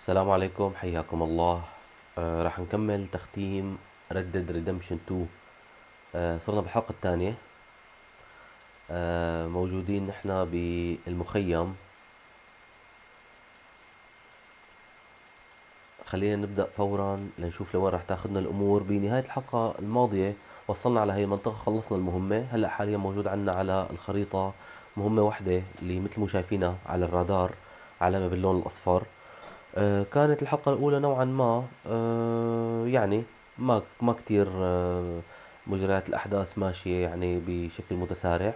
السلام عليكم، حياكم الله. راح نكمل تختيم ردد ريدمبشن 2. صرنا بالحلقة الثانية. موجودين نحنا بالمخيم. خلينا نبدأ فورا لنشوف لوين راح تاخذنا الأمور. بنهاية الحلقة الماضية وصلنا على هاي المنطقة، خلصنا المهمة. هلأ حاليا موجود عندنا على الخريطة مهمة واحدة اللي مثل ما شايفينها على الرادار، علامة باللون الأصفر. كانت الحلقة الأولى نوعا ما يعني ما كتير مجريات الأحداث ماشية يعني بشكل متسارع.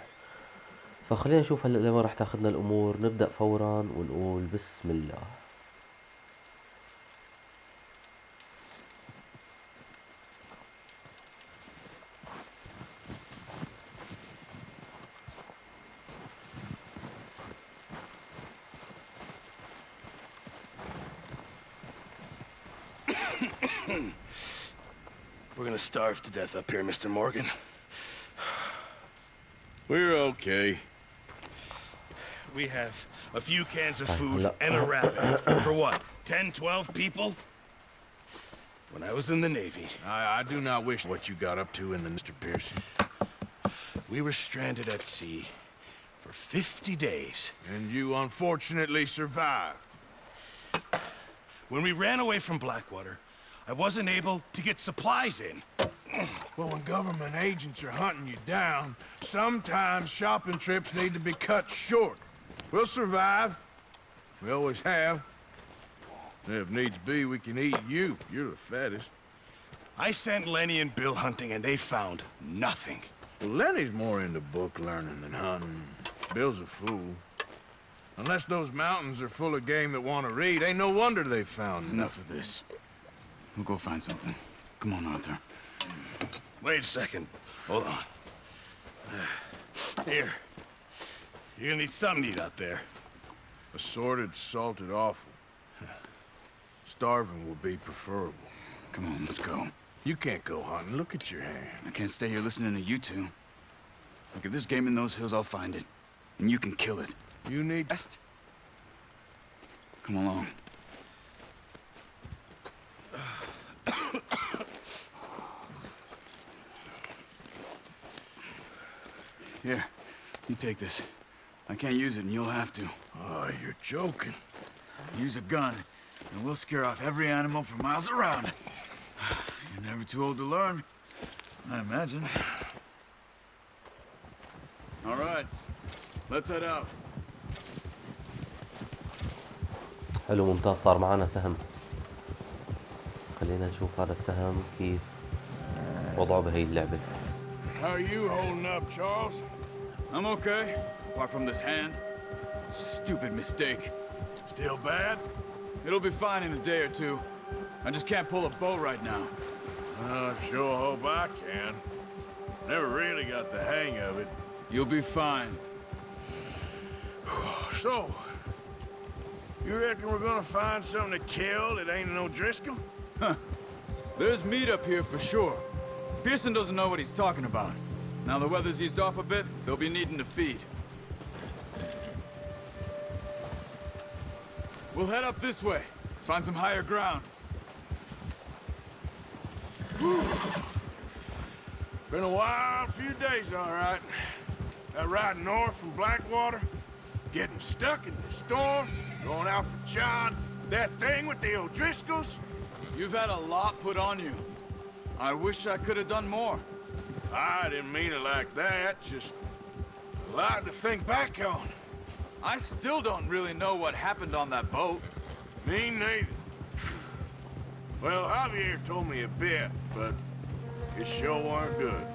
فخلينا نشوف هلا لوين راح تاخذنا الأمور. نبدأ فورا ونقول بسم الله. We're gonna starve to death up here, Mr. Morgan. We're okay. We have a few cans of طيب food هلا and a rabbit. For what, 10, 12 people? When I was in the Navy, I do not wish what you got up to in the Mr. Pearson. we were stranded at sea for 50 days. And you unfortunately survived. When we ran away from Blackwater, I wasn't able to get supplies in. Well, when government agents are hunting you down, sometimes shopping trips need to be cut short. We'll survive. We always have. If needs be, we can eat you. You're the fattest. I sent Lenny and Bill hunting and they found nothing. Well, Lenny's more into book learning than hunting. Bill's a fool. Unless those mountains are full of game that want to read, ain't no wonder they found Enough of this. We'll go find something. Come on, Arthur. Wait a second. Hold on. Here. You're gonna need something to eat out there. Assorted, salted offal. Starving will be preferable. Come on, let's go. You can't go hunting. Look at your hand. I can't stay here listening to you two. Look, if there's game in those hills, I'll find it. And you can kill it. You need... Best. Come along. Here, you take this. I can't use it, and you'll have to. Oh, you're joking. Use a gun, and we'll scare off every animal for miles around. You're never too old to learn, I imagine. All right, let's head out. حلو، ممتاز. صار معنا سهم. خلينا نشوف هذا السهم كيف وضعه بهي اللعبة. How are you holding up, Charles? I'm okay, apart from this hand. Stupid mistake. Still bad? It'll be fine in a day or two. I just can't pull a bow right now. I sure hope I can. Never really got the hang of it. You'll be fine. So, you reckon we're gonna find something to kill that ain't no Driscoll? There's meat up here for sure. Pearson doesn't know what he's talking about. Now the weather's eased off a bit, they'll be needing to feed. We'll head up this way. Find some higher ground. Been a wild few days, all right. That ride north from Blackwater, getting stuck in the storm, going out for John, that thing with the O'Driscolls. You've had a lot put on you. I wish I could have done more. I didn't mean it like that, just a lot to think back on. I still don't really know what happened on that boat. Me neither. Well, Javier told me a bit, but it sure weren't good.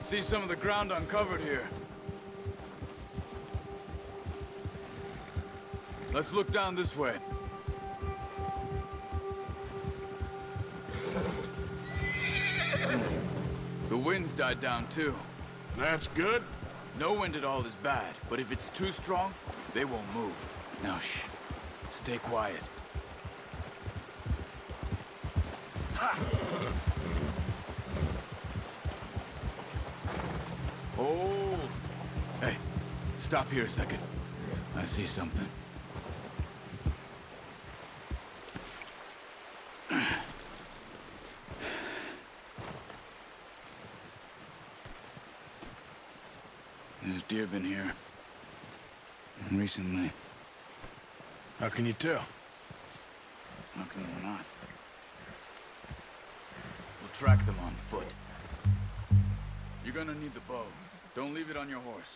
see some of the ground uncovered here. Let's look down this way. The wind's died down too. That's good. No wind at all is bad, but if it's too strong, they won't move. Now shh. Stay quiet. Oh. Hey, stop here a second. I see something. There's deer been here. Recently. How can you tell? How can you not? We'll track them on foot. You're gonna need the bow. Don't leave it on your horse.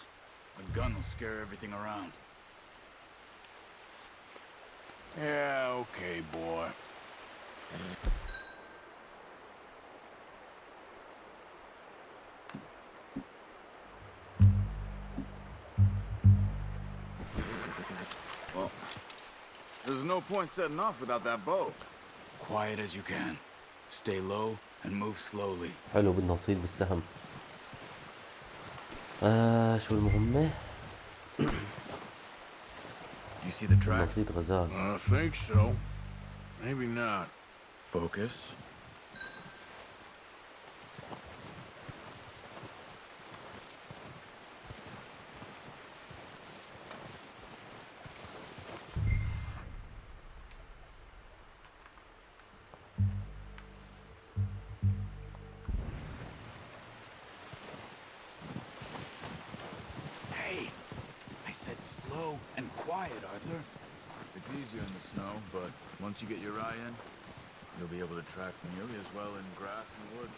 A gun will scare everything around. Yeah, okay, boy. Well, there's no point setting off without that bow. Quiet as you can. Stay low and move slowly. حلو، بدنا نصيد بالسهم. شو المهمة؟ You see the tracks? نصيد غزال. I think so. Maybe not. Focus. Hey, I said slow and quiet, Arthur. It's easier in the snow, but once you get your eye in, you'll be able to track nearly as well in grass and woods.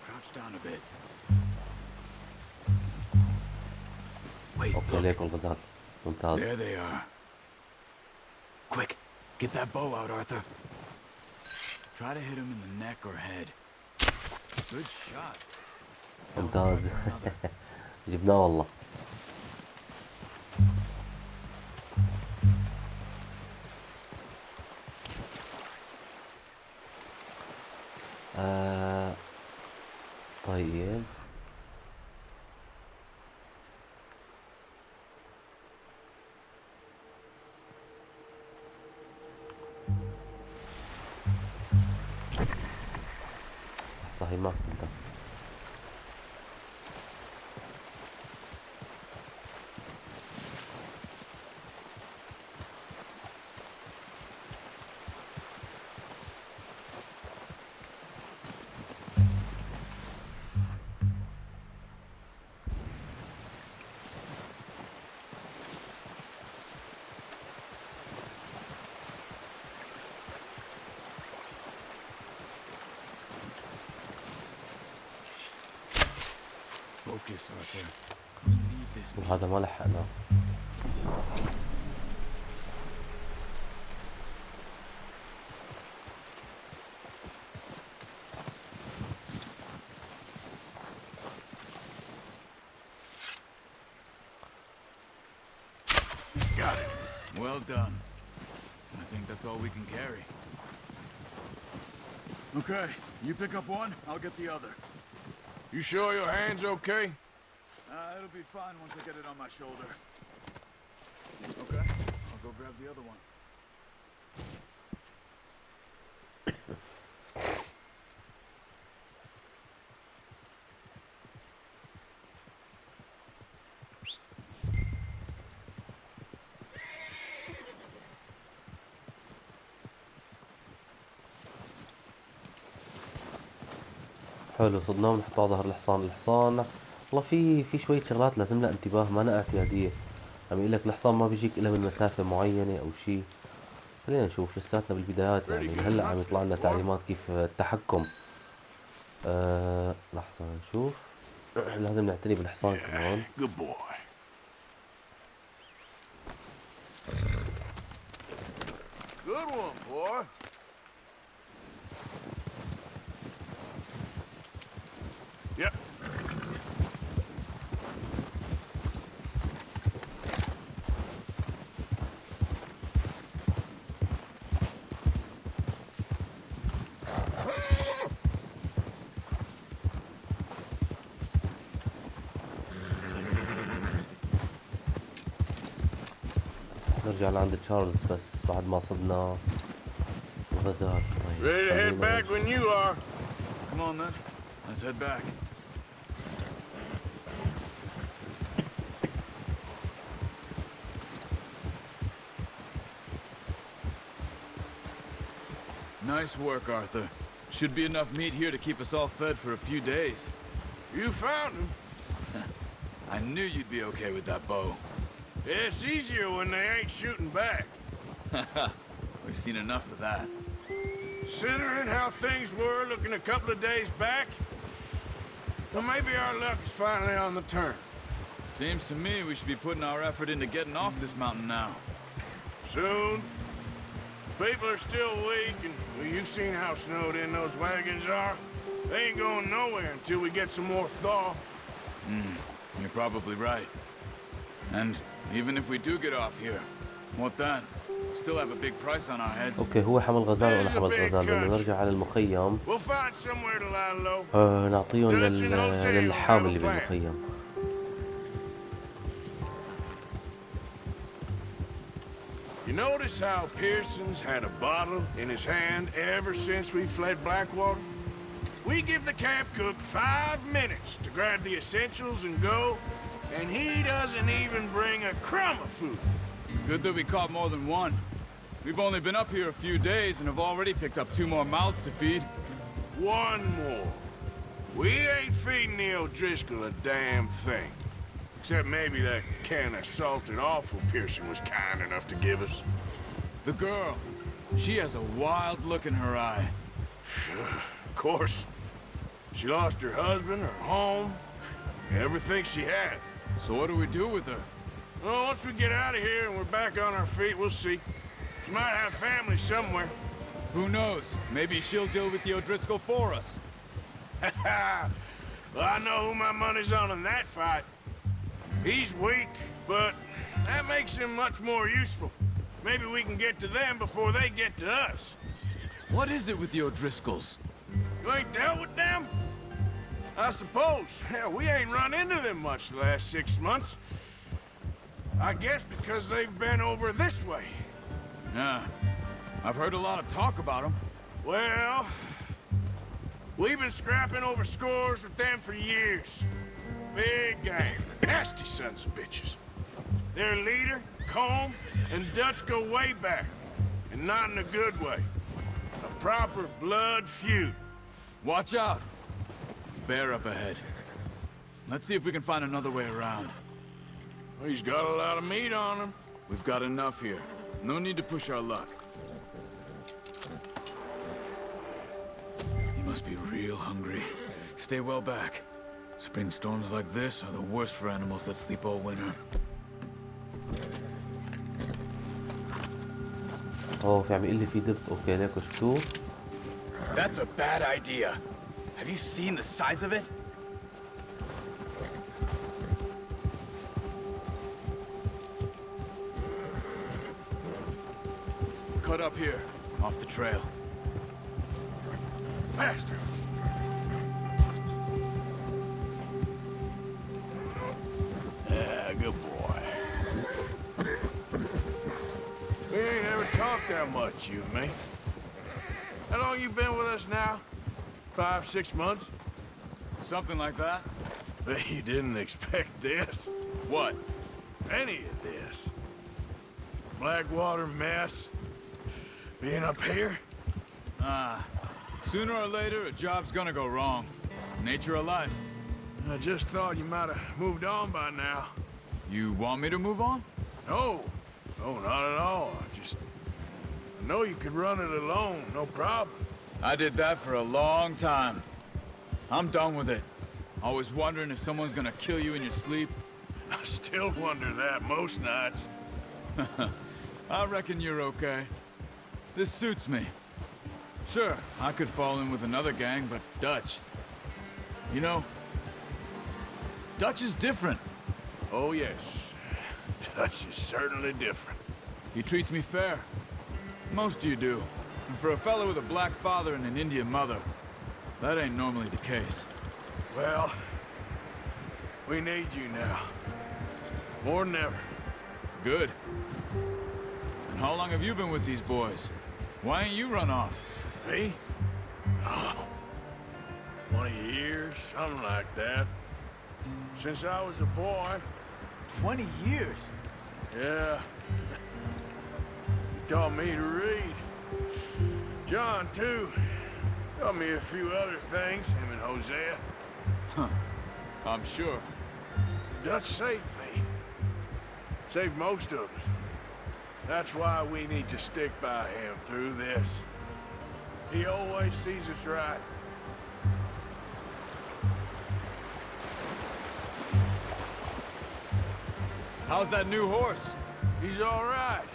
Crouch down a bit. Wait, اوكي، look. ليك الغزال. ممتاز. There they are. Quick, get that bow out, Arthur. Try to hit him in the neck or head. Good shot. Now let's try ممتاز. for another. جبناه والله. طيب. صحيح، ما فهمت. Focus, Arthur. We need this meat. وهذا ما لحقنا. Got it. Well done. I think that's all we can carry. Okay, you pick up one, I'll get the other. You sure your hand's okay? It'll be fine once I get it on my shoulder. Okay, I'll go grab the other one. حلو، صدناه ونحطه على ظهر الحصان. والله في شوية شغلات لازم لها انتباه، ما أنا اعتيادية. عم يقول لك الحصان ما بيجيك إلا من مسافة معينة أو شيء. خلينا نشوف، لساتنا بالبدايات يعني. هلا عم يطلع لنا تعليمات كيف التحكم. لحظة نشوف. لازم نعتني بالحصان كمان. Good boy. Good one, boy. Yep. نرجع لعند تشارلز بس بعد ما صدنا الغزال. طيب Ready to head back when you are. Come on then. Let's head back. Nice work, Arthur. Should be enough meat here to keep us all fed for a few days. You found him. I knew you'd be okay with that bow. It's easier when they ain't shooting back. We've seen enough of that. Considering how things were looking a couple of days back, well, maybe our luck is finally on the turn. Seems to me we should be putting our effort into getting off this mountain now. Soon. People are still weak, and well, you've seen how snowed in those wagons are. They ain't going nowhere until we get some more thaw. You're probably right. And even if we do get off here, what then? We still have a big price on our heads. اوكي هو حمل غزال وانا حملت غزال. بدنا نرجع على المخيم We'll find somewhere to lie low. نعطيهم للحامل اللي بالمخيم. You notice how Pearson's had a bottle in his hand ever since we fled Blackwater? We give the camp cook 5 minutes to grab the essentials and go, and he doesn't even bring a crumb of food. Good that we caught more than one. We've only been up here a few days and have already picked up 2 more mouths to feed. 1 more. We ain't feeding the O'Driscoll a damn thing. Except maybe that can of salted offal Pearson was kind enough to give us. The girl. She has a wild look in her eye. Of course. She lost her husband, her home, everything she had. So what do we do with her? Well, once we get out of here and we're back on our feet, we'll see. She might have family somewhere. Who knows? Maybe she'll deal with the O'Driscoll for us. Well, I know who my money's on in that fight. He's weak, but that makes him much more useful. Maybe we can get to them before they get to us. What is it with the O'Driscolls? You ain't dealt with them? I suppose. Hell, we ain't run into them much the last 6 months. I guess because they've been over this way. Yeah. I've heard a lot of talk about them. Well, we've been scrapping over scores with them for years. Big gang. Nasty sons of bitches. Their leader, Combe, and Dutch go way back. And not in a good way. A proper blood feud. Watch out. Bear up ahead. Let's see if we can find another way around. Well, he's got a lot of meat on him. We've got enough here. No need to push our luck. You must be real hungry. Stay well back. Spring storms like this are the worst for animals that sleep all winter. اوه في عم يقول لي في دب. اوكي ليكوا شفتوه؟ That's a bad idea. Have you seen the size of it? Cut up here, off the trail. Bastard. Yeah, good boy. We ain't ever talked that much, you and me. How long you been with us now? 5, 6 months? Something like that. Bet you didn't expect this. What? Any of this. Blackwater mess. Being up here? Sooner or later, a job's gonna go wrong. Nature of life. I just thought you might have moved on by now. You want me to move on? No. No, not at all. I know you could run it alone, no problem. I did that for a long time. I'm done with it. Always wondering if someone's gonna kill you in your sleep. I still wonder that most nights. I reckon you're okay. This suits me. Sure, I could fall in with another gang, but Dutch... You know, Dutch is different. Oh, yes. Dutch is certainly different. He treats me fair. Most of you do. And for a fellow with a black father and an Indian mother, that ain't normally the case. Well, we need you now. More than ever. Good. And how long have you been with these boys? Why ain't you run off? Me? Oh, 20 years, something like that. Since I was a boy. 20 years? Yeah. He taught me to read. John, too. Taught me a few other things, him and Hosea. Huh. I'm sure. Dutch saved me. Saved most of us. That's why we need to stick by him through this. He always sees us right. How's that new horse? He's all right.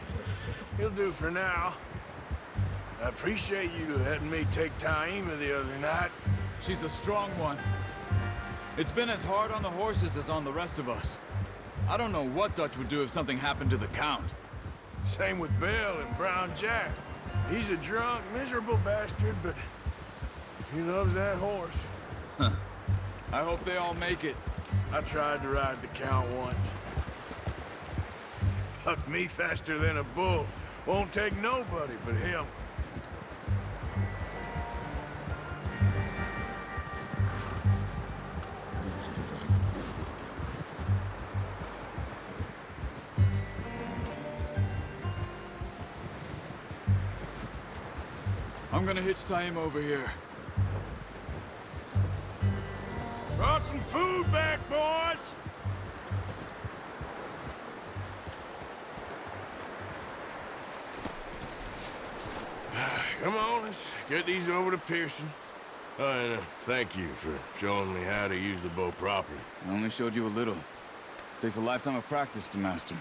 He'll do for now. I appreciate you letting me take Taima the other night. She's a strong one. It's been as hard on the horses as on the rest of us. I don't know what Dutch would do if something happened to the Count. Same with Bill and Brown Jack. He's a drunk, miserable bastard, but he loves that horse. Huh. I hope they all make it. I tried to ride the Count once. Hucked me faster than a bull. Won't take nobody but him. I'm gonna hitch Taima over here. Brought some food back, boys! Come on, let's get these over to Pearson. Oh, and thank you for showing me how to use the bow properly. I only showed you a little. Takes a lifetime of practice to master.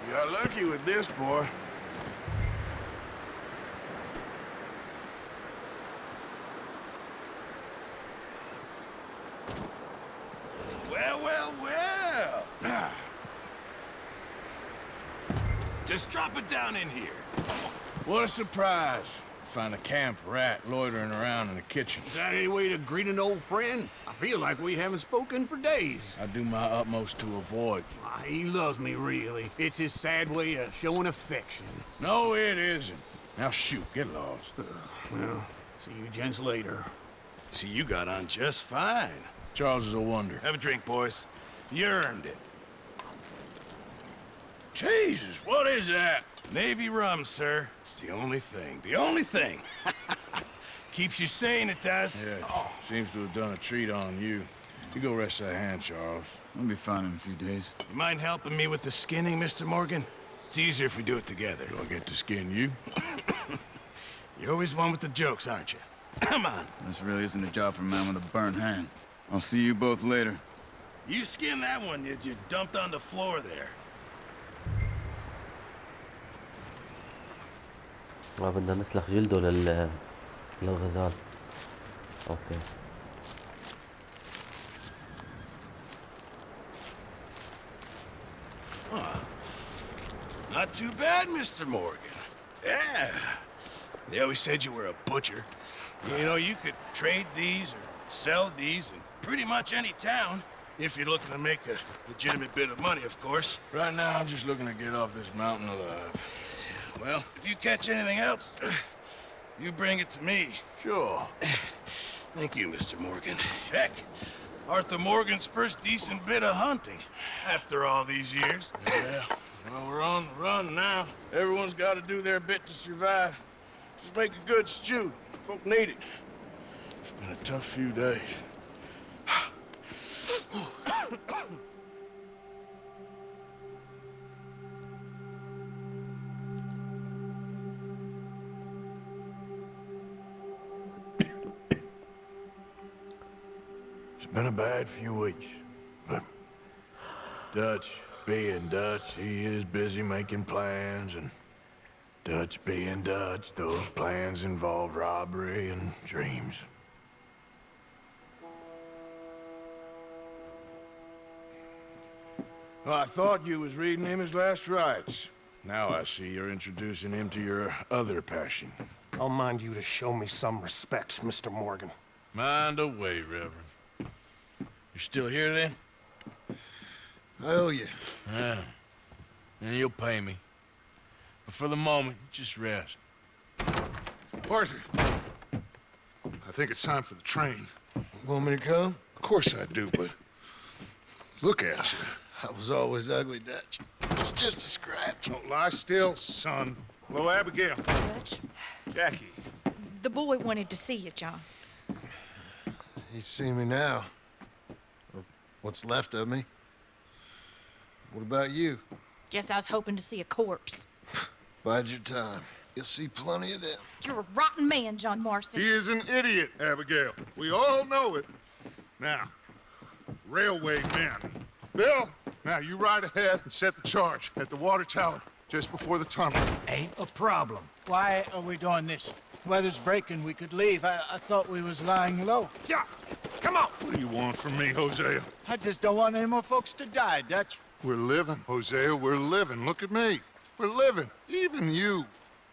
You got lucky with this, boy. Well, well, well. Just drop it down in here. What a surprise. Find a camp rat loitering around in the kitchen. Is that any way to greet an old friend? I feel like we haven't spoken for days. I do my utmost to avoid you. Ah, he loves me, really. It's his sad way of showing affection. No, it isn't. Now shoot, get lost. Well, see you gents later. See, you got on just fine. Charles is a wonder. Have a drink, boys. You earned it. Jesus, what is that? Navy rum, sir. It's the only thing. The only thing. Keeps you sane, it does. Yeah, seems to have done a treat on you. You go rest that hand, Charles. I'll be fine in a few days. You mind helping me with the skinning, Mr. Morgan? It's easier if we do it together. Do I get to skin you? You're always one with the jokes, aren't you? Come on. This really isn't a job for a man with a burnt hand. I'll see you both later. You skinned that one you dumped on the floor there. بدنا نسلخ جلده للغزال. اوكي. Not too bad, Mr. Morgan. Yeah. They always said you were a butcher. You know, you could trade these or sell these in pretty much any town, if you're looking to make a legitimate bit of money, of course. Right now, I'm just looking to get off this mountain alive. Well, if you catch anything else, you bring it to me. Sure. Thank you, Mr. Morgan. Heck, Arthur Morgan's first decent bit of hunting after all these years. Yeah. Well, we're on the run now. Everyone's got to do their bit to survive. Just make a good stew. Folk need it. It's been a tough few days. It's been a bad few weeks, but Dutch being Dutch, he is busy making plans, and Dutch being Dutch, those plans involve robbery and dreams. Well, I thought you was reading him his last rites. Now I see you're introducing him to your other passion. I'll mind you to show me some respect, Mr. Morgan. Mind away, Reverend. You still here, then? I owe you. Yeah. And you'll pay me. But for the moment, just rest. Arthur, I think it's time for the train. Want me to come? Of course I do, but look at you. I was always ugly, Dutch. It's just a scratch. Don't lie still, son. Hello, Abigail. Dutch, Jackie. the boy wanted to see you, John. He's seen me now. Or what's left of me. What about you? Guess I was hoping to see a corpse. Bide your time. You'll see plenty of them. You're a rotten man, John Marston. He is an idiot, Abigail. We all know it. Now, railway men. Bill, now you ride ahead and set the charge at the water tower just before the tunnel. Ain't a problem. Why are we doing this? Weather's breaking, we could leave. I thought we was lying low. Yeah, come on. What do you want from me, Hosea? I just don't want any more folks to die, Dutch. We're living, Hosea, we're living. Look at me. We're living, even you.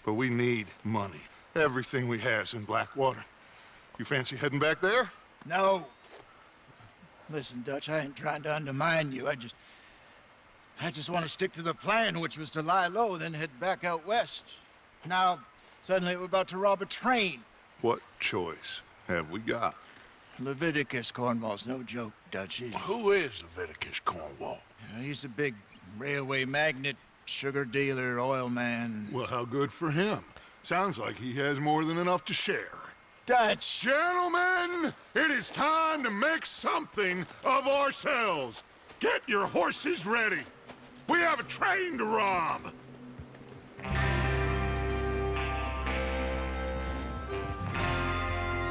But we need money. Everything we has in Blackwater. You fancy heading back there? No. Listen, Dutch, I ain't trying to undermine you. I just want to stick to the plan, which was to lie low, then head back out west. Now, suddenly we're about to rob a train. What choice have we got? Leviticus Cornwall's no joke, Dutch. Who is Leviticus Cornwall? He's a big railway magnate, sugar dealer, oil man. Well, how good for him. Sounds like he has more than enough to share. Dutch! Gentlemen, it is time to make something of ourselves. Get your horses ready. We have a train to rob.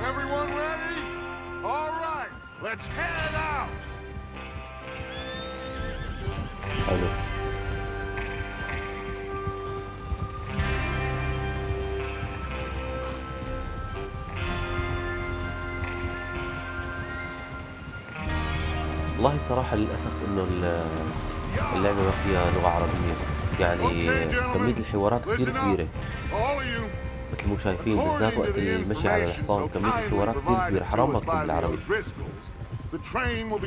Everyone ready? All right, let's head out. حلو. والله بصراحة للأسف إنه اللعبة ما فيها لغة عربية، يعني كمية الحوارات كثير كبيرة مثل ما شايفين، بالذات وقت المشي على الحصان كمية الحوارات كثير كبيرة، حرام ما تكون بالعربي.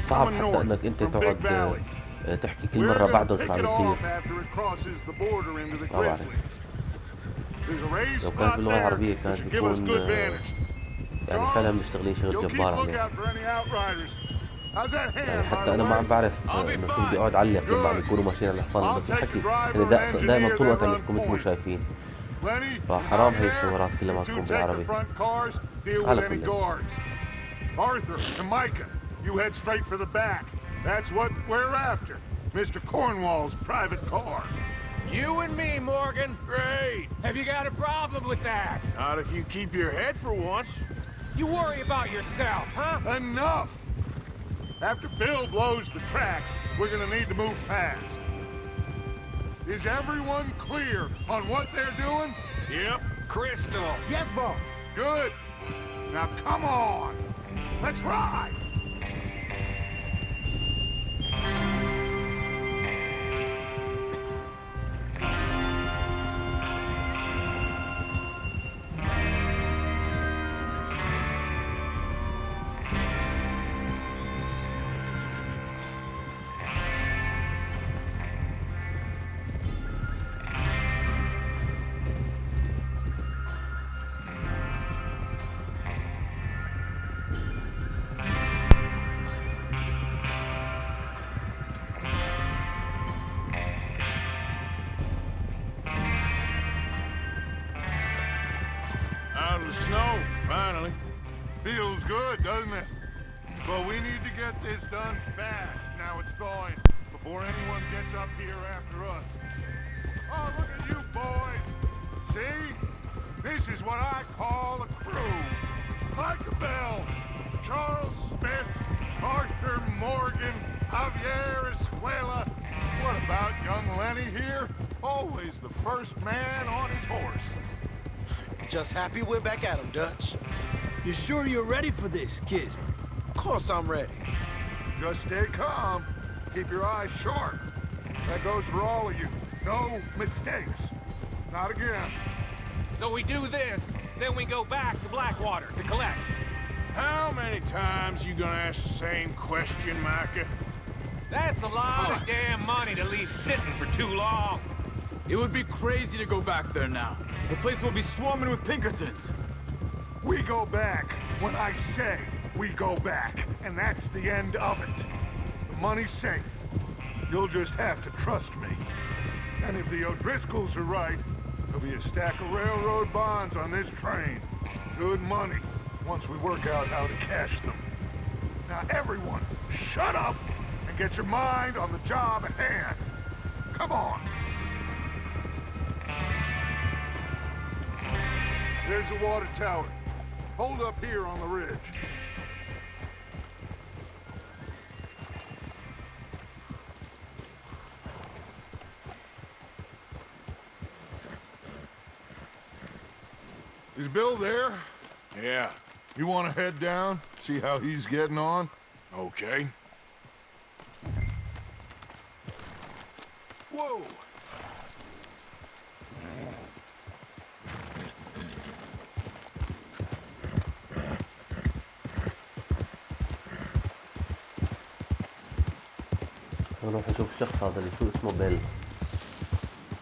صعب حتى إنك أنت تقعد تحكي كل مرة بعدهم شو عم يصير. ما بعرف، لو كانت باللغة العربية كان بيكون يعني فعلا مشتغلين شغل جبار عليه. يعني حتى انا ما عم بعرف انه شو بدي اقعد اعلق لما عم يكونوا ماشيين على الحصان بس الحكي، يعني دائما طول الوقت عم يحكوا مثل ما شايفين، فحرام هي الحوارات كلها ما تكون بالعربي. على كل Arthur and Micah, you head straight for the back. That's what we're after. Mr. Cornwall's private car. You and me, Morgan. Great. Have you got a problem with that? Not if you keep your head for once. You worry about yourself, huh? Enough! After Bill blows the tracks, we're gonna need to move fast. Is everyone clear on what they're doing? Yep. Crystal. Yes, boss. Good. Now come on. Let's ride. Out of the snow, finally. Feels good, doesn't it? But we need to get this done fast. Now it's thawing before anyone gets up here after us. Oh, look at you boys. See? This is what I call a crew. Micah Bell, Charles Smith, Arthur Morgan, Javier Escuela. What about young Lenny here? Always the first man on his horse. Just happy we're back at him, Dutch. You sure you're ready for this, kid? Of course I'm ready. Just stay calm. Keep your eyes sharp. That goes for all of you. No mistakes. Not again. So we do this, then we go back to Blackwater to collect. How many times you gonna ask the same question, Micah? That's a lot of damn money to leave sitting for too long. It would be crazy to go back there now. The place will be swarming with Pinkertons. We go back when I say we go back, and that's the end of it. The money's safe. You'll just have to trust me. And if the O'Driscolls are right, there'll be a stack of railroad bonds on this train. Good money, once we work out how to cash them. Now everyone, shut up and get your mind on the job at hand. Come on. There's the water tower. Hold up here on the ridge. Is Bill there? Yeah. You want to head down, see how he's getting on? Okay. Whoa! نروح نشوف الشخص هذا اللي شو اسمه بيل.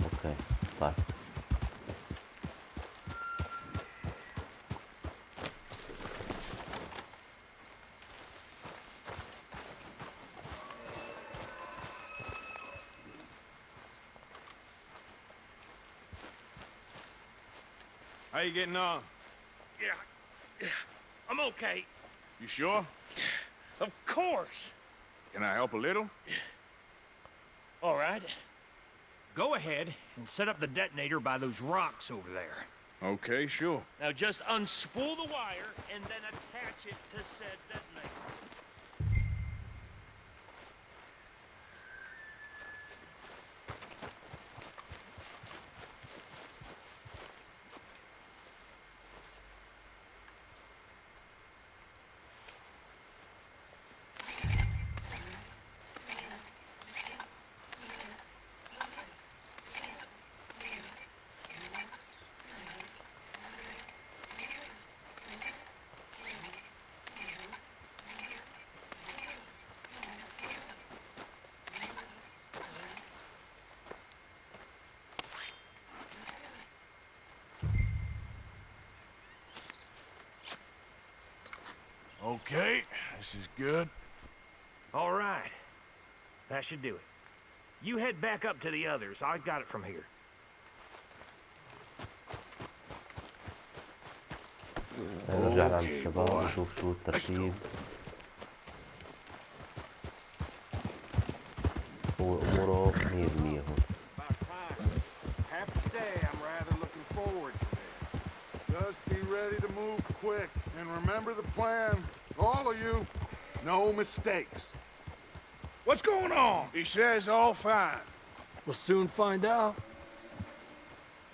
اوكي طيب. How you getting on? Yeah, I'm okay. You sure? Of course. Can I help a little? All right. Go ahead and set up the detonator by those rocks over there. Okay, sure. Now just unspool the wire and then attach it to said detonator. Okay, this is good. All right. That should do it. You head back up to the others. I got it from here. نرجع لعند الشباب نشوف شو الترتيب. هو أموره 100% هون. Have to say, I'm rather looking forward to this. Just be ready to move quick, and remember the plan. All of you, no mistakes. What's going on? He says all fine. We'll soon find out.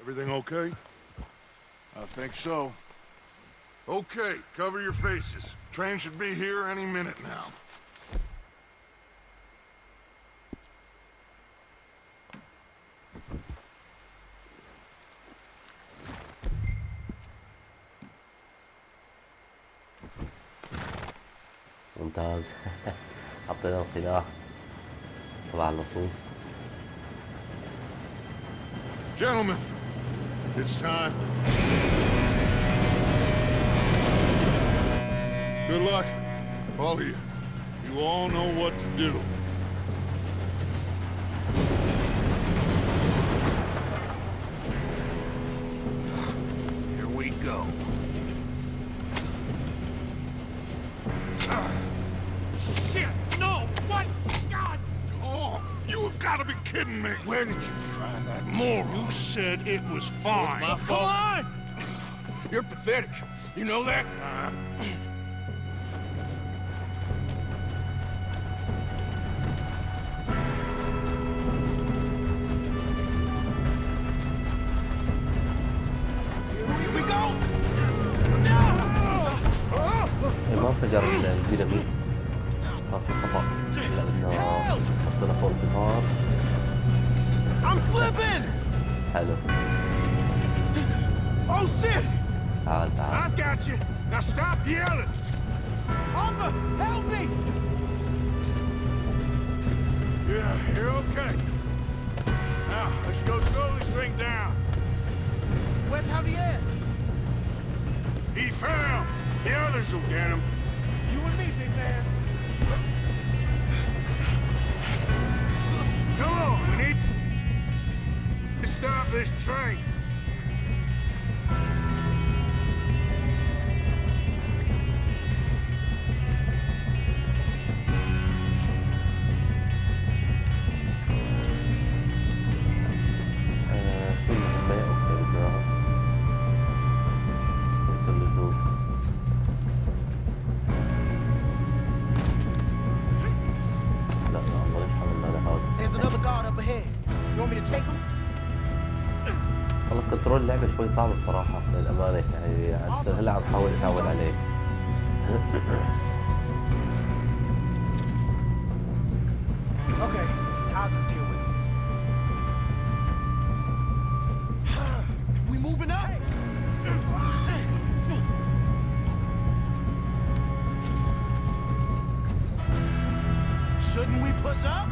Everything okay? I think so. Okay, cover your faces. Train should be here any minute now. ممتاز. حطينا القلاع تبع اللصوص. Gentlemen, it's time. Good luck, all of you. You all know what to do. Here we go. Shit! No! What? God! Oh, you have got to be kidding me. Where did you find that moron? You said it was fine. my fault. Come on! You're pathetic. You know that? Here we go! ما انفجر الديناميت، صار في خطأ. هلا بدنا نحطنا فوق القطار. I'm slipping! حلو. Oh shit! تعال تعال. I've got you. Now stop yelling. Arthur, help me! Yeah, you're okay. Now, Let's go slow this thing down. Where's Javier? He fell. The others will get him. You and me, big man. Come on, we need to stop this train. شو المهمة؟ اوكي بدنا نقتل الجنود. لا الله ليش حملنا لهذا؟ There's another guard up ahead. You want me to take him? والله كنترول اللعبة شوي صعب بصراحة للأمانة، يعني هلا عم حاول أتعود عليه. Okay, I'll just deal with it. We moving up? Shouldn't we push up?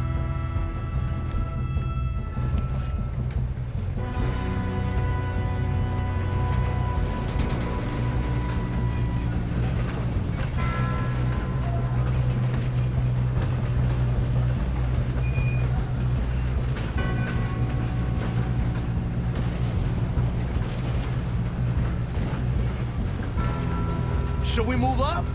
Should we move up?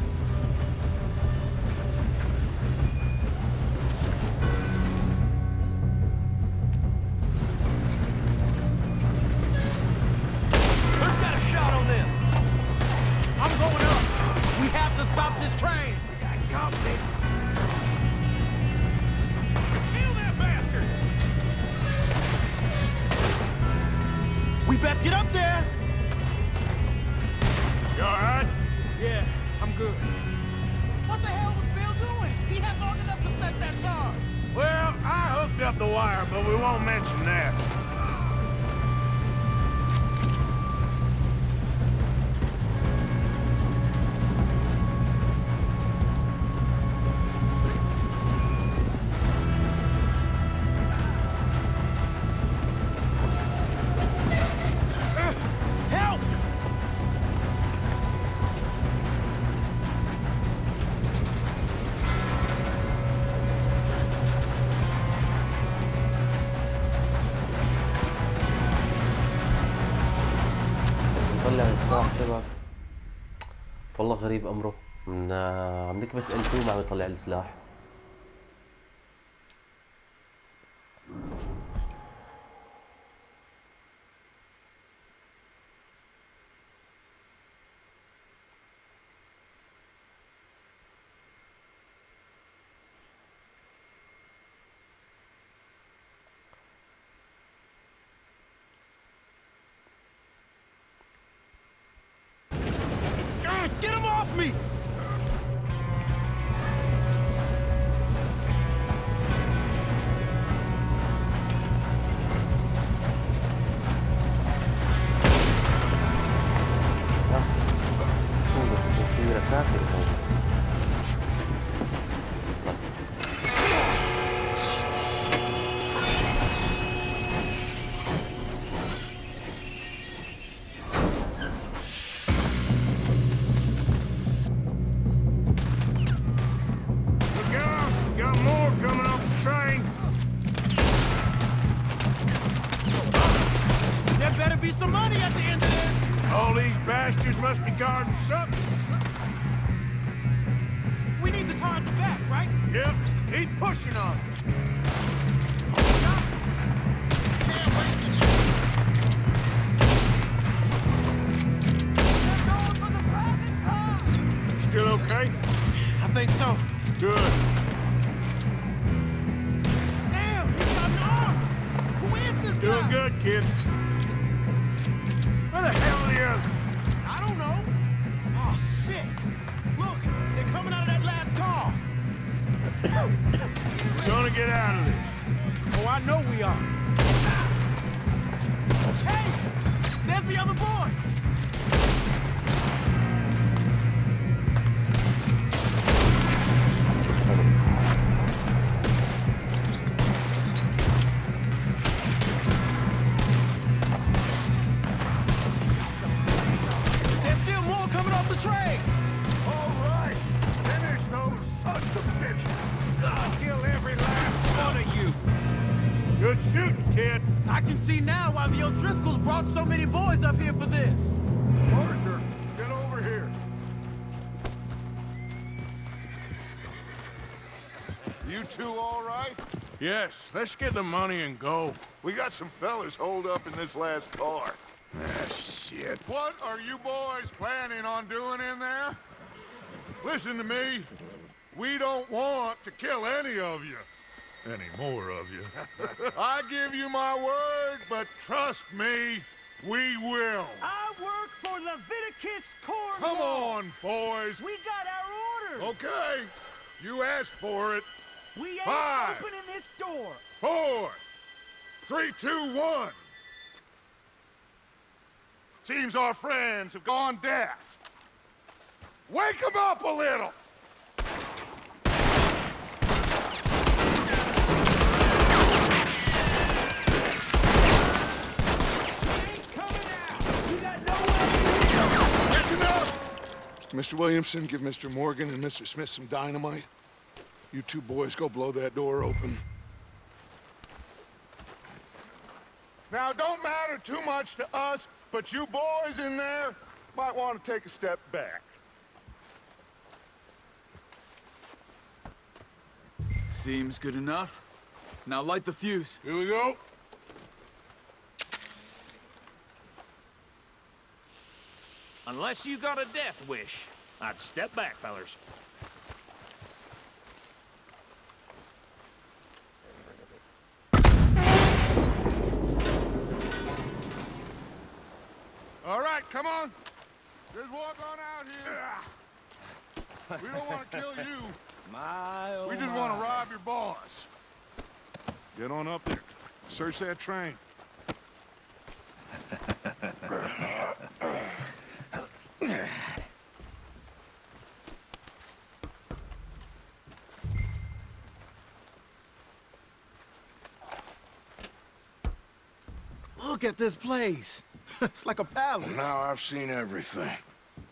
Who's got a shot on them? I'm going up. We have to stop this train. We got company. Kill that bastard! We best get up there. You all right? Yeah, I'm good. What the hell was Bill doing? He had long enough to set that charge. Well, I hooked up the wire, but we won't mention that. Help! نطلع السلاح شباب. والله غريب أمره، من عم نكبس L2 ما عم يطلع السلاح. Get him off me! شو بس في ركاكل هون. Look out! Got more coming off the train. There better be some money at the end of this! All these bastards must be guarding something. We need the car at the back, right? Yep, keep pushing on. Can't wait to They're going for the private car! Still okay? I think so. Good. Damn, he's got an arm! Who is this Doing guy? good, kid. Where the hell are the others? I don't know. Oh, shit. Look, they're coming out of that last car. Gonna get out of this. Oh, I know we are. Hey, there's the other boys. kill every last one of you. Good shooting, kid. I can see now why the O'Driscolls brought so many boys up here for this. Parker, get over here. You two all right? Yes, let's get the money and go. We got some fellas holed up in this last car. Ah, shit. What are you boys planning on doing in there? Listen to me. We don't want to kill any of you. Any more of you. I give you my word, but trust me, we will. I work for Leviticus Corps. Come on, boys. We got our orders. Okay. You asked for it. We ain't 5, opening this door. 4, 3, 2, 1. Seems our friends have gone deaf. Wake them up a little. That's enough! Mr. Williamson, give Mr. Morgan and Mr. Smith some dynamite. You two boys go blow that door open. Now, it don't matter too much to us, but you boys in there might want to take a step back. Seems good enough. Now light the fuse. Here we go. Unless you got a death wish, I'd step back, fellers. All right, come on. Just walk on out here. We don't want to kill you. We just want to rob your boss. Get on up there. Search that train. Look at this place. It's like a palace. Now I've seen everything.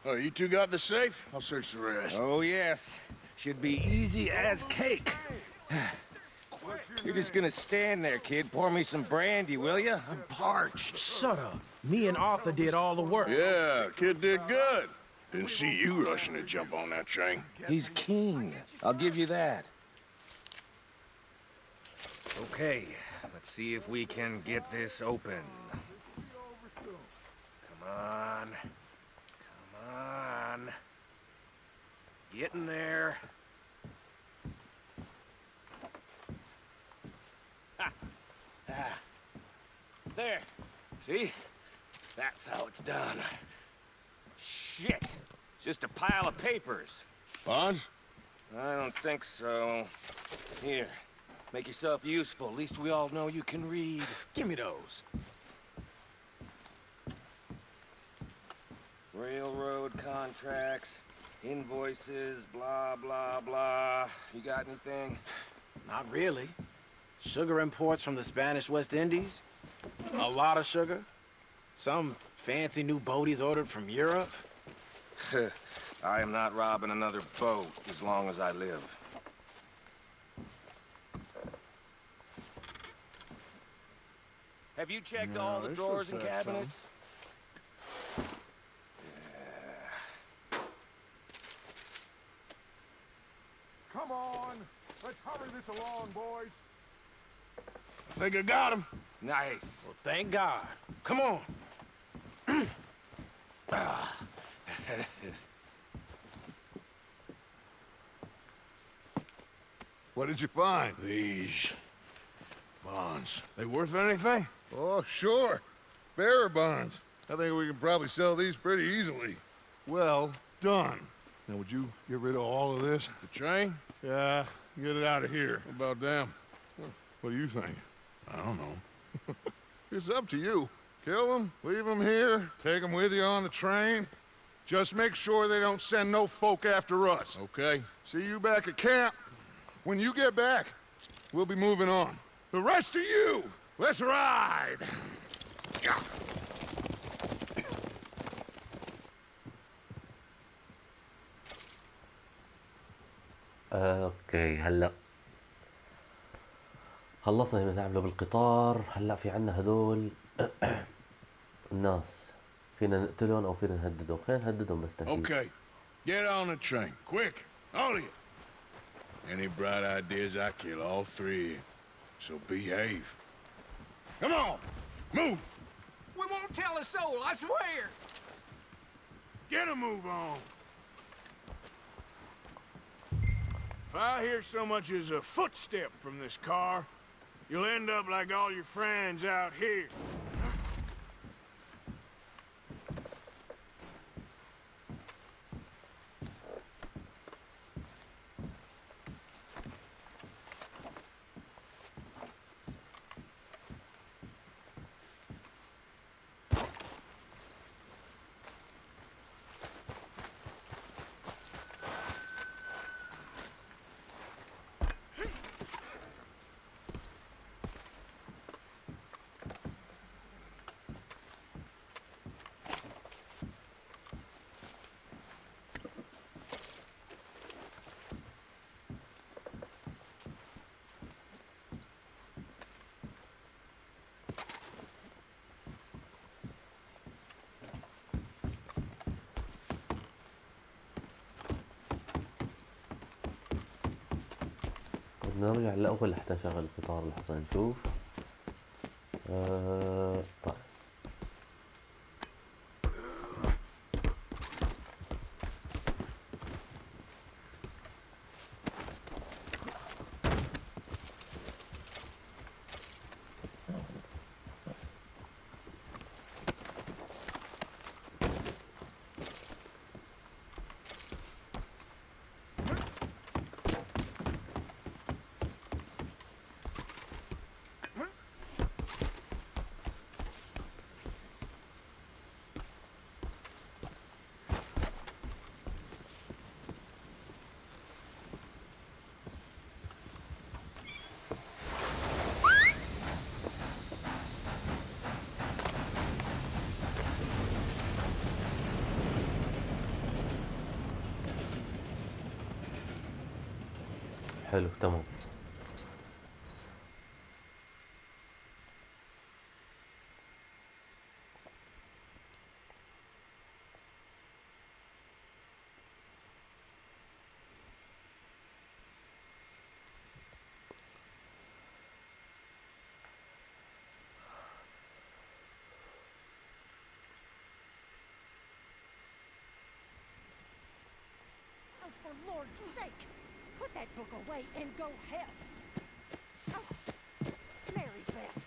Oh, you two got the safe? I'll search the rest. Oh, yes. Should be easy as cake. You're just gonna stand there, kid. Pour me some brandy, will you? I'm parched. Shut up. Me and Arthur did all the work. Yeah, kid did good. Didn't see you rushing to jump on that train. He's king. I'll give you that. Okay, let's see if we can get this open. Come on. Come on. Get in there. Ha. Ah. There. See? That's how it's done. Shit. It's just a pile of papers. Bonds? I don't think so. Here. Make yourself useful. At least we all know you can read. Give me those. Railroad contracts, invoices, blah, blah, blah. You got anything? Not really. Sugar imports from the Spanish West Indies. A lot of sugar. Some fancy new boat he's ordered from Europe. I am not robbing another boat as long as I live. Have you checked all the drawers and cabinets? Come on. Let's hurry this along, boys. I think I got him. Nice. Well, thank God. Come on. What did you find? These bonds. They worth anything? Oh, sure. Bearer bonds. I think we can probably sell these pretty easily. Well done. Now, would you get rid of all of this? The train? Yeah, get it out of here. What about them? What do you think? I don't know. It's up to you. Kill them, leave them here, take them with you on the train. Just make sure they don't send no folk after us. Okay. See you back at camp. When you get back, we'll be moving on. The rest of you, let's ride! اوكي هلا خلصنا اللي نعمله بالقطار. هلا في عنا هدول الناس، فينا نقتلهم او فينا نهددهم. خلينا نهددهم بس تهديد. Okay, get on the train, quick, all of you. Any bright ideas, I kill all three of you. So behave. Come on, move. We won't tell a soul, I swear! Get a move on. If I hear so much as a footstep from this car, you'll end up like all your friends out here. بدنا نرجع لأول لحتى نشغل القطار لحظة نشوف. طيب حلو تمام. Oh, for Lord's sake! Put that book away and go help. Oh, Mary Beth.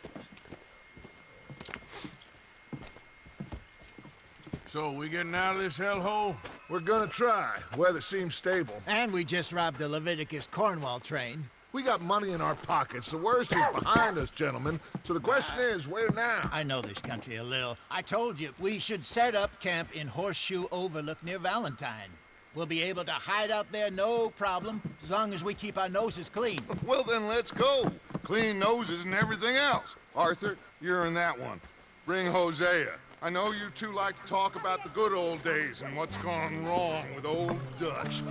So, we getting out of this hellhole? We're gonna try. Weather seems stable. And we just robbed the Leviticus Cornwall train. We got money in our pockets. The worst is behind us, gentlemen. So the question is, where now? I know this country a little. I told you, we should set up camp in Horseshoe Overlook near Valentine. We'll be able to hide out there, no problem, as long as we keep our noses clean. Well, then let's go. Clean noses and everything else. Arthur, you're in that one. Bring Hosea. I know you two like to talk about the good old days and what's gone wrong with old Dutch.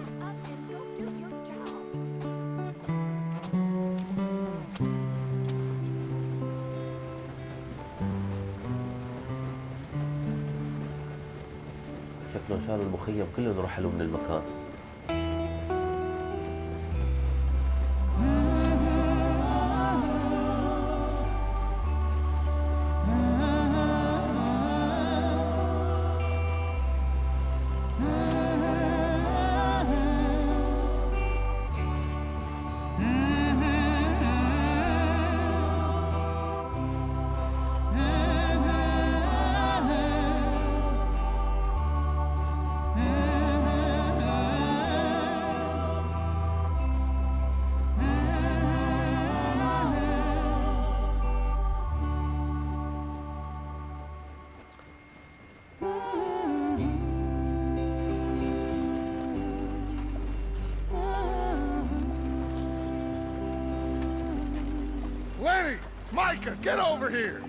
شكله شال المخيم كلهم رحلوا من المكان. Micah, get over here!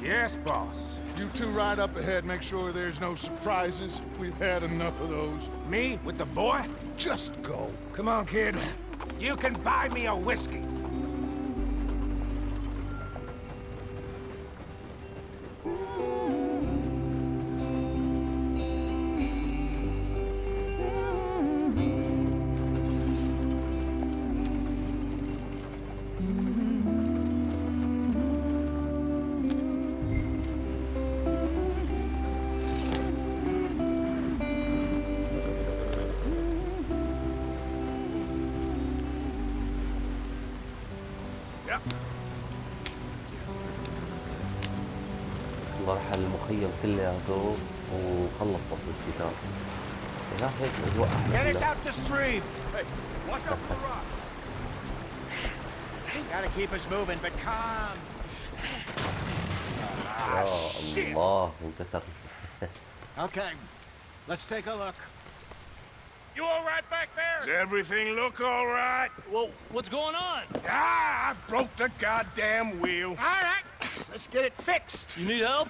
Yes, boss. You two ride up ahead, make sure there's no surprises. We've had enough of those. Me with the boy? Just go. Come on, kid. You can buy me a whiskey. Yep. الله راح المخيم كلياته وخلص فصل الشتاء. هناك هيك اجواء احلى. Get us out the stream. Hey, watch out for the rock. Gotta keep us moving, but calm. يا الله انكسر. Okay, let's take a look. You all right back there? Does everything look all right? Well, what's going on? Ah, I broke the goddamn wheel. All right, let's get it fixed. You need help?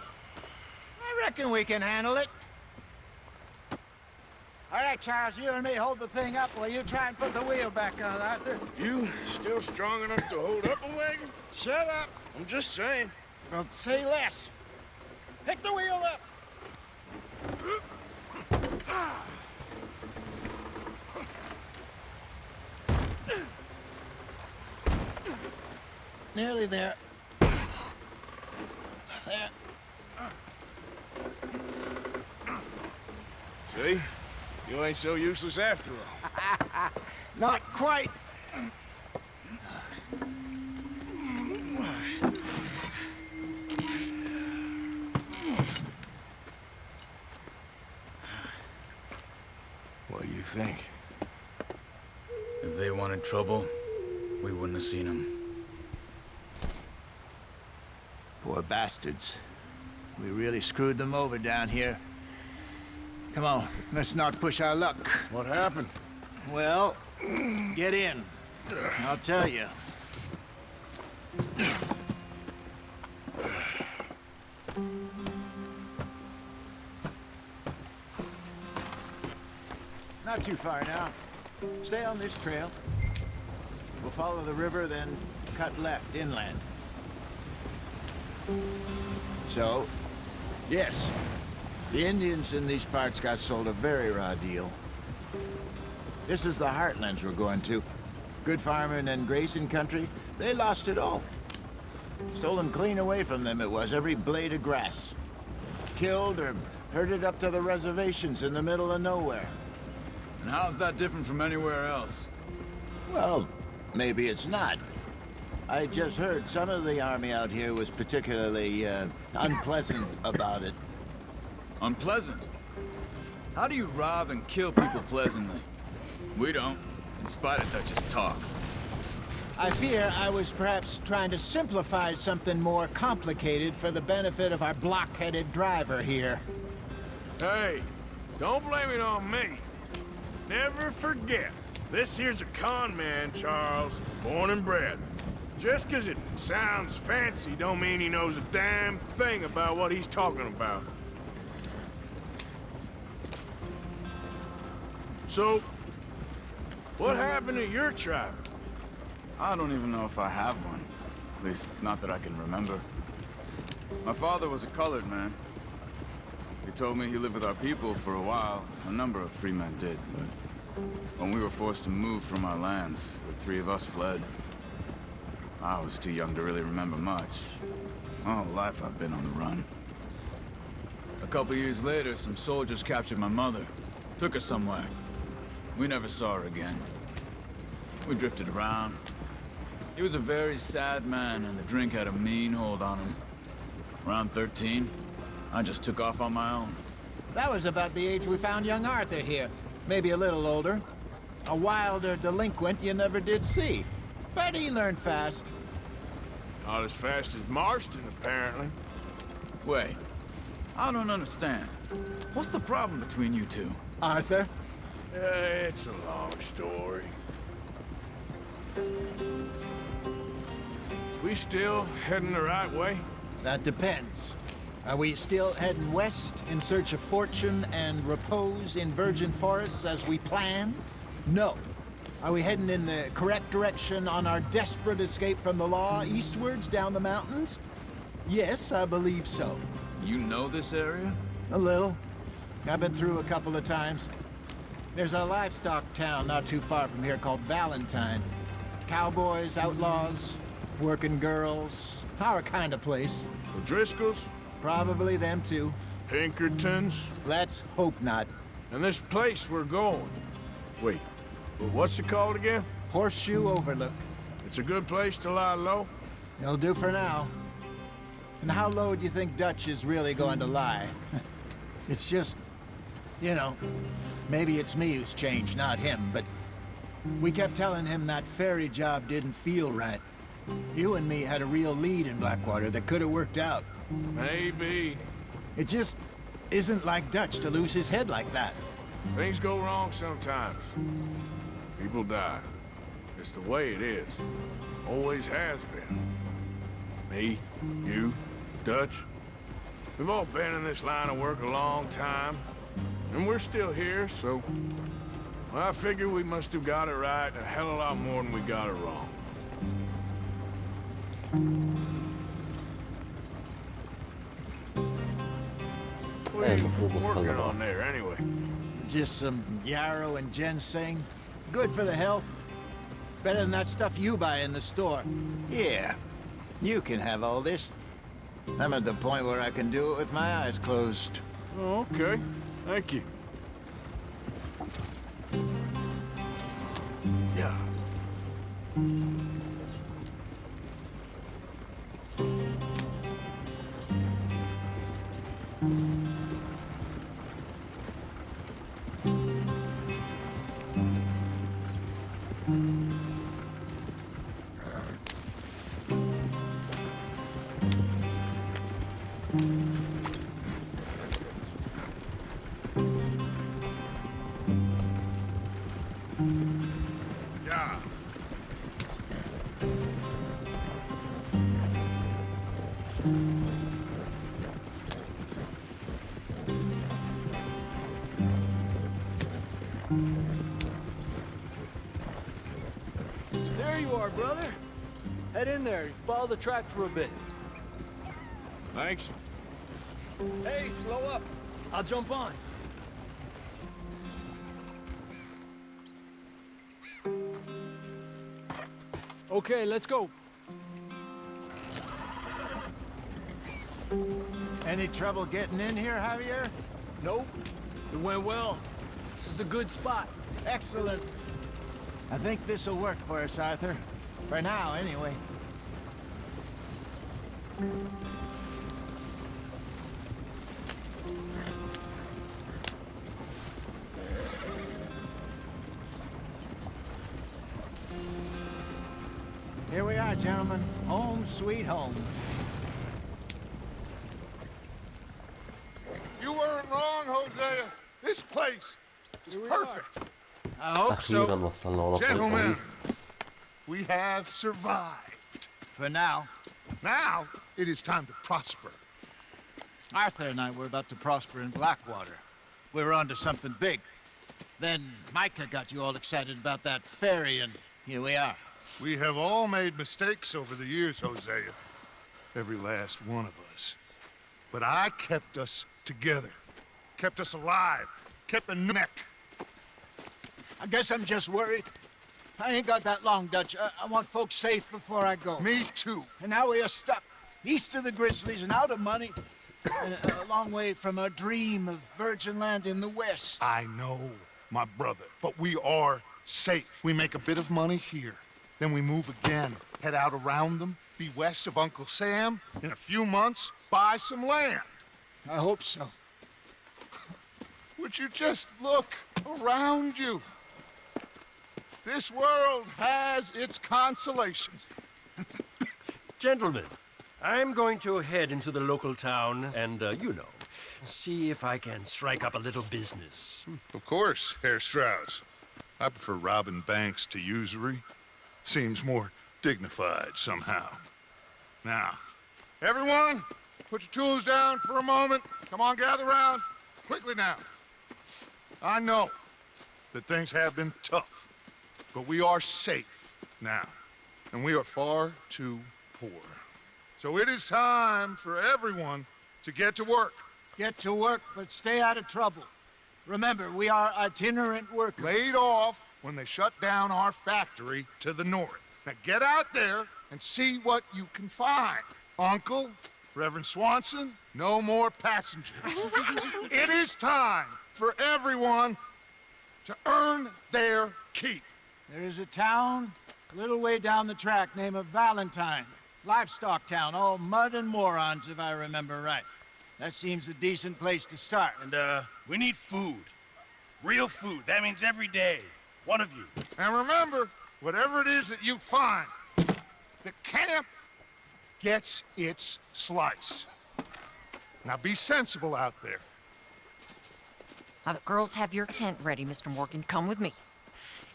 I reckon we can handle it. All right, Charles, you and me hold the thing up while you try and put the wheel back on, Arthur. You still strong enough to hold up a wagon? Shut up. I'm just saying. Well, say less. Pick the wheel up. Nearly there. There. See? You ain't so useless after all. Not quite. What do you think? If they wanted trouble, we wouldn't have seen them. Poor bastards. We really screwed them over down here. Come on, let's not push our luck. What happened? Well, get in. I'll tell you. Not too far now. Stay on this trail. We'll follow the river, then cut left inland. So, yes, the Indians in these parts got sold a very raw deal. This is the heartlands we're going to. Good farming and grazing country, they lost it all. Stolen clean away from them it was, every blade of grass. Killed or herded up to the reservations in the middle of nowhere. And how's that different from anywhere else? Well, maybe it's not. I just heard some of the army out here was particularly unpleasant about it. Unpleasant? How do you rob and kill people pleasantly? We don't, in spite of Dutch's talk. I fear I was perhaps trying to simplify something more complicated for the benefit of our block-headed driver here. Hey, don't blame it on me. Never forget, this here's a con man, Charles, born and bred. Just 'cause it sounds fancy don't mean he knows a damn thing about what he's talking about. So, what happened to your tribe? I don't even know if I have one. At least, not that I can remember. My father was a colored man. He told me he lived with our people for a while. A number of free men did, but when we were forced to move from our lands, the three of us fled. I was too young to really remember much. My whole life I've been on the run. A couple years later, some soldiers captured my mother. Took her somewhere. We never saw her again. We drifted around. He was a very sad man, and the drink had a mean hold on him. Around 13, I just took off on my own. That was about the age we found young Arthur here. Maybe a little older. A wilder delinquent you never did see. But he learned fast. Not as fast as Marston, apparently. Wait, I don't understand. What's the problem between you two? Arthur? It's a long story. We still heading the right way? That depends. Are we still heading west in search of fortune and repose in virgin forests as we planned? No. Are we heading in the correct direction on our desperate escape from the law eastwards down the mountains? Yes, I believe so. You know this area? A little. I've been through a couple of times. There's a livestock town not too far from here called Valentine. Cowboys, outlaws, working girls, our kind of place. The Driscolls? Probably them too. Pinkertons? Let's hope not. And this place we're going. Wait, what's it called again? Horseshoe Overlook. It's a good place to lie low? It'll do for now. And how low do you think Dutch is really going to lie? It's just, you know, maybe it's me who's changed, not him, but we kept telling him that ferry job didn't feel right. You and me had a real lead in Blackwater that could have worked out. Maybe. It just isn't like Dutch to lose his head like that. Things go wrong sometimes. People die. It's the way it is. Always has been. Me, you, Dutch. We've all been in this line of work a long time. And we're still here, so... well, I figure we must have got it right a hell of a lot more than we got it wrong. What are you working on there, anyway? Just some yarrow and ginseng. Good for the health. Better than that stuff you buy in the store. Yeah, you can have all this. I'm at the point where I can do it with my eyes closed. Oh, okay. Thank you. Yeah. There you are, brother. Head in there. Follow the track for a bit. Thanks. Hey, slow up. I'll jump on. Okay, let's go. Any trouble getting in here, Javier? Nope. It went well. This is a good spot. Excellent. I think this'll work for us, Arthur. For now, anyway. Here we are, gentlemen. Home sweet home. You weren't wrong, Hosea. This place is perfect. I hope أخيرا so. وصلنا ورا Gentlemen, الطريق. we have survived. For now. Now, it is time to prosper. Arthur and I were about to prosper in Blackwater. We were onto something big. Then Micah got you all excited about that ferry, and here we are. We have all made mistakes over the years, Hosea. Every last one of us. But I kept us together. Kept us alive. Kept the neck. I guess I'm just worried. I ain't got that long, Dutch. I want folks safe before I go. Me too. And now we are stuck east of the Grizzlies and out of money. And a long way from our dream of virgin land in the west. I know, my brother, but we are safe. We make a bit of money here. Then we move again, head out around them, be west of Uncle Sam. In a few months, buy some land. I hope so. Would you just look around you? This world has its consolations. Gentlemen, I'm going to head into the local town and, you know, see if I can strike up a little business. Of course, Herr Strauss. I prefer robbing banks to usury. Seems more dignified somehow. Now, everyone, put your tools down for a moment. Come on, gather round. Quickly now. I know that things have been tough, but we are safe now, and we are far too poor. So it is time for everyone to get to work. Get to work, but stay out of trouble. Remember, we are itinerant workers. Laid off when they shut down our factory to the north. Now get out there and see what you can find. Uncle, Reverend Swanson, no more passengers. It is time for everyone to earn their keep. There is a town A little way down the track, name of Valentine. Livestock town, all mud and morons, if I remember right. That seems a decent place to start. And, we need food. Real food. That means every day. One of you. And remember, whatever it is that you find, the camp gets its slice. Now be sensible out there. Now the girls have your tent ready, Mr. Morgan. Come with me.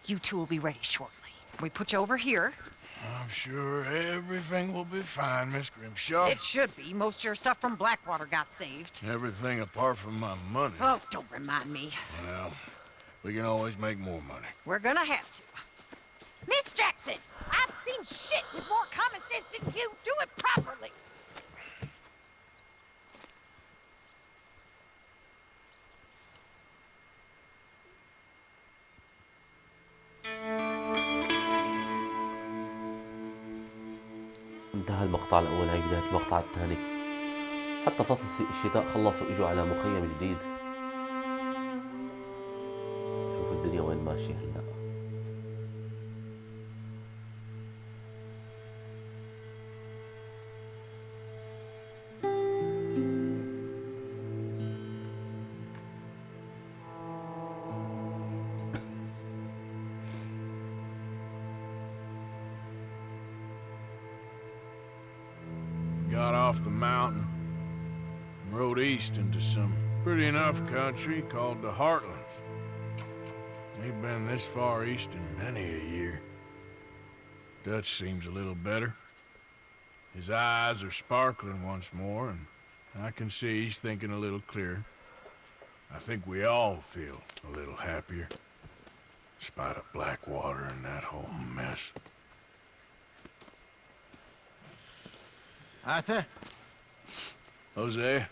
You two will be ready shortly. We put you over here. I'm sure everything will be fine, Miss Grimshaw. It should be. Most of your stuff from Blackwater got saved. Everything apart from my money. Oh, don't remind me. Well, we can always make more money. We're gonna have to. Miss Jackson, I've seen shit with more common sense than you. Do it properly. انتهى المقطع الأول، هاي بداية المقطع الثاني. حتى فصل الشتاء خلص وإجوا على مخيم جديد. شوف الدنيا وين ماشية هلا. Got off the mountain and rode east into some pretty enough country called the Heartlands. Ain't been this far east in many a year. Dutch seems a little better. His eyes are sparkling once more, and I can see he's thinking a little clearer. I think we all feel a little happier, in spite of Blackwater and that whole mess. Arthur? Jose?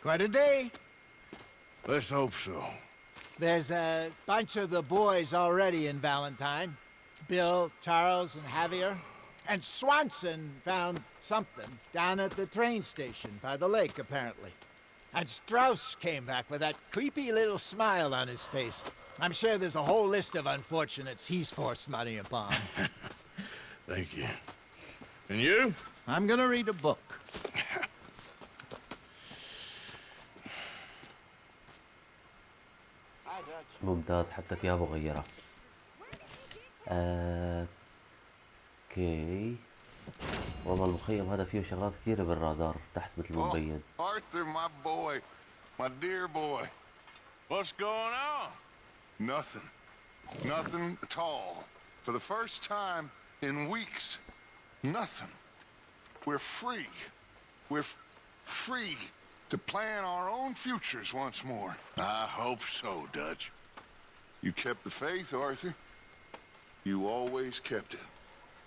Quite a day. Let's hope so. There's a bunch of the boys already in Valentine. Bill, Charles, and Javier. And Swanson found something down at the train station by the lake, apparently. And Strauss came back with that creepy little smile on his face. I'm sure there's a whole list of unfortunates he's forced money upon. Thank you. And you? I'm gonna read a book. ممتاز، حتى ثيابه غيرها. اوكي. والله المخيم هذا فيه شغلات كثيرة بالرادار تحت مثل ما مبين. Arthur, my boy. My dear boy. What's going on? Nothing. Nothing at all. For the first time in weeks. Nothing. We're free. We're free to plan our own futures once more. I hope so, Dutch. You kept the faith, Arthur. You always kept it.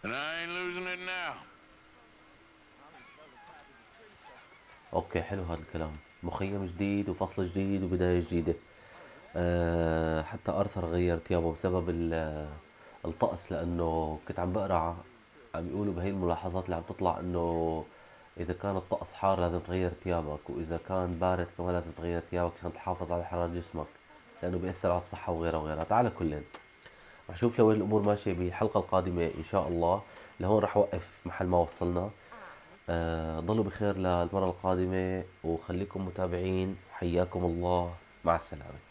And I ain't losing it now. اوكي، حلو هذا الكلام. مخيم جديد وفصل جديد وبداية جديدة. حتى ارثر غير ثيابه بسبب الطقس، لانه كنت عم بقرا عم يقولوا بهي الملاحظات اللي عم تطلع انه اذا كان الطقس حار لازم تغير ثيابك، واذا كان بارد كمان لازم تغير ثيابك عشان تحافظ على حرارة جسمك، لانه بيأثر على الصحة وغيرها وغيرها. تعال كلن رح نشوف لوين الامور ماشية بالحلقة القادمة ان شاء الله. لهون رح اوقف محل ما وصلنا. ضلوا بخير للمرة القادمة وخليكم متابعين. حياكم الله، مع السلامة.